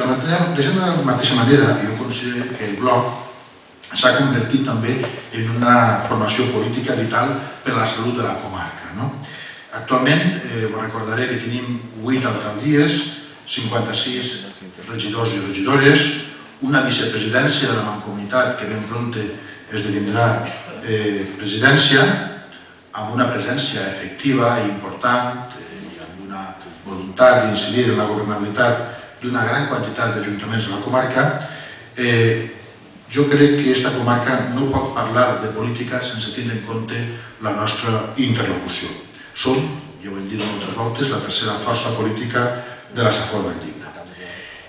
la mateixa manera, jo considero que el bloc s'ha convertit també en una formació política vital per a la salut de la comarca. Actualment, us recordaré que tenim 8 alcaldies, 56 regidors i regidores, una vicepresidència de la Mancomunitat que ben prompte esdevindrà presidència, amb una presència efectiva i important i amb una voluntat d'incidir en la governabilitat d'una gran quantitat d'ajuntaments de la comarca. Jo crec que aquesta comarca no pot parlar de política sense tenir en compte la nostra interlocució. Som, ja ho hem dit moltes voltes, la tercera força política de la Safor Valldigna.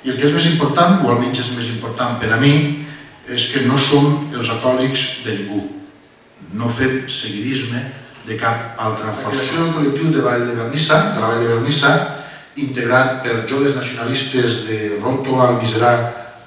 I el que és més important, o almenys és més important per a mi, és que no som els acòlics de ningú. No fem seguidisme de cap altra força. La creació del col·lectiu de la Vall de Vernissa, integrat per joves nacionalistes de Ròtova, Almiserà,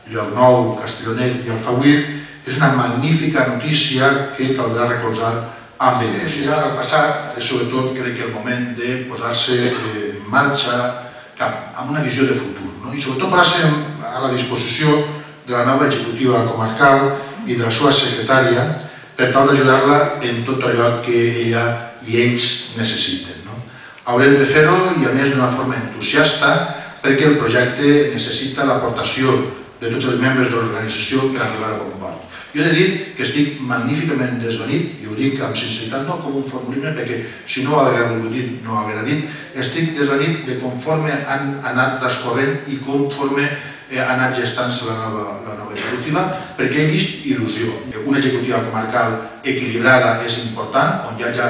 Llocnou, Castellonet i Alfauir, és una magnífica notícia que caldrà recolzar amb elles. I ara, al passat, sobretot crec que el moment de posar-se en marxa amb una visió de futur. I sobretot posar-se a la disposició de la nova executiva comarcal i de la seva secretària per tal d'ajudar-la en tot allò que ella i ells necessiten. Haurem de fer-ho i a més d'una forma entusiasta perquè el projecte necessita l'aportació de tots els membres de l'organització per arribar a bon port. Jo he de dir que estic magníficament desvenit, i ho dic amb sinceritat, no com un formulisme, perquè si no ho haguera volgut dir, no ho haguera dit, estic desvenit de conforme han anat transcorrent i conforme ha anat gestant-se la nova executiva, perquè he vist il·lusió. Una executiva comarcal equilibrada és important, on hi hagi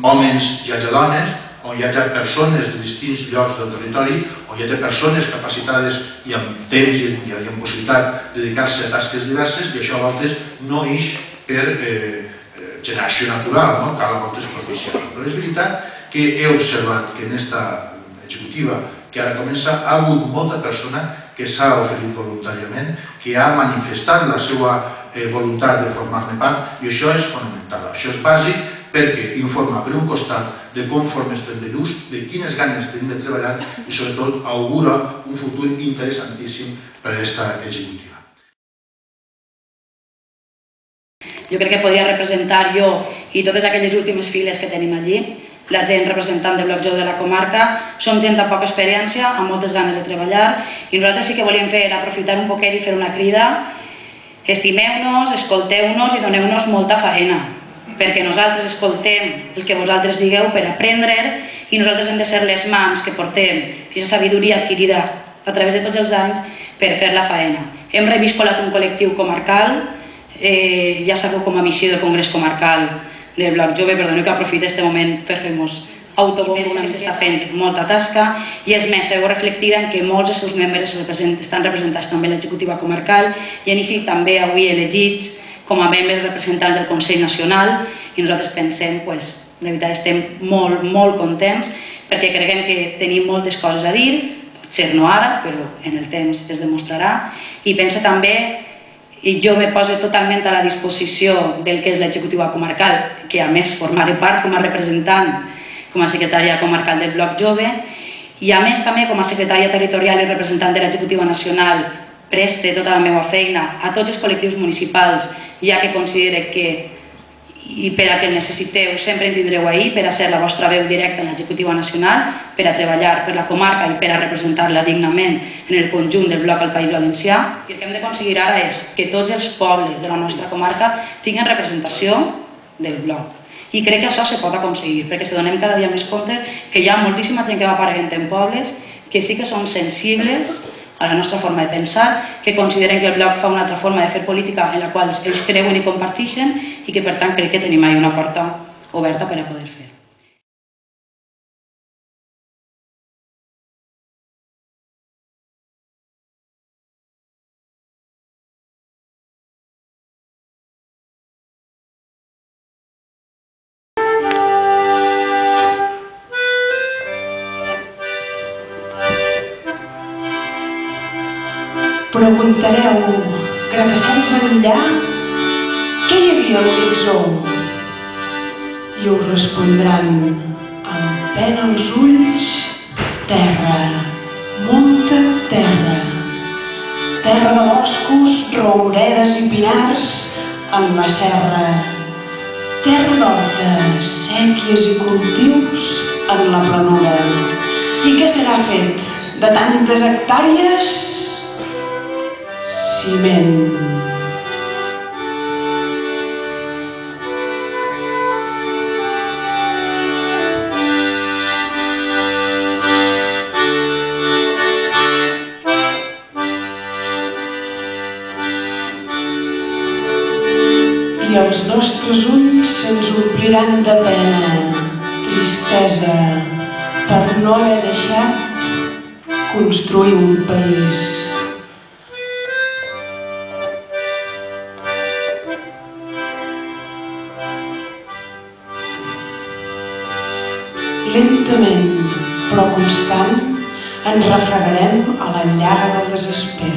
homes i hi hagi dones, on hi hagi persones de distints llocs del territori, on hi hagi persones capacitades i amb temps i amb possibilitat de dedicar-se a tasques diverses, i això a voltes no ix per generació natural, que a voltes és propiciat. Però és veritat que he observat que en aquesta executiva que ara comença ha hagut molta persona que s'ha oferit voluntàriament, que ha manifestat la seva voluntat de formar-ne part, i això és fonamental, això és bàsic, perquè informa per un costat de conforme estem de llurs, de quines ganes tenim de treballar i sobretot augura un futur interessantíssim per a aquesta executiva. Jo crec que podria representar jo i totes aquelles últimes files que tenim allí, la gent representant del bloc jove de la comarca, som gent amb poca experiència, amb moltes ganes de treballar, i nosaltres sí que volíem aprofitar un poquet i fer una crida: estimeu-nos, escolteu-nos i doneu-nos molta faena, perquè nosaltres escoltem el que vosaltres digueu per aprendre i nosaltres hem de ser les mans que portem aquesta sabidoria adquirida a través de tots els anys per fer la faena. Hem reviscolat un col·lectiu comarcal, ja sabeu com a missió del Congrés Comarcal del Bloc Jove, perdoneu que aprofite aquest moment per fer-nos autobombo, que s'està fent molta tasca, i és més, heu reflectida en que molts dels seus membres estan representats també a l'executiva comarcal i han sigut també avui elegits com a membres representants del Consell Nacional, i nosaltres pensem, de veritat estem molt contents perquè creiem que tenim moltes coses a dir, potser no ara, però en el temps es demostrarà, i penso també, i jo me poso totalment a la disposició del que és l'executiva comarcal, que a més formaré part com a representant, com a secretària comarcal del Bloc Jove, i a més també com a secretària territorial i representant de l'executiva nacional preste tota la meva feina a tots els col·lectius municipals, ja que considero que, i per a que el necessiteu, sempre en tindreu ahir per a ser la vostra veu directa en l'executiva nacional, per a treballar per la comarca i per a representar-la dignament en el conjunt del bloc al País Valencià. I el que hem d'aconseguir ara és que tots els pobles de la nostra comarca tinguin representació del bloc. I crec que això se pot aconseguir, perquè se donem cada dia més compte que hi ha moltíssima gent que va apareguent en pobles que sí que són sensibles a la nostra forma de pensar, que consideren que el bloc fa una altra forma de fer política en la qual ells creuen i comparteixen i que per tant crec que tenim ahí una porta oberta per a poder fer. Preguntareu, gratassats enllà, què hi havia a l'horitzó? I us respondran, amb pena als ulls, terra, molta terra. terra de boscos, rouredes i pinars en la serra, terra d'hortes, sèquies i cultius en la planura. I què serà fet de tantes hectàrees? Ciment. I els nostres ulls se'ns ompliran de pena, tristesa, per no haver deixat construir un país. Lentament, però constant, ens refregarem a la llaga del desesper.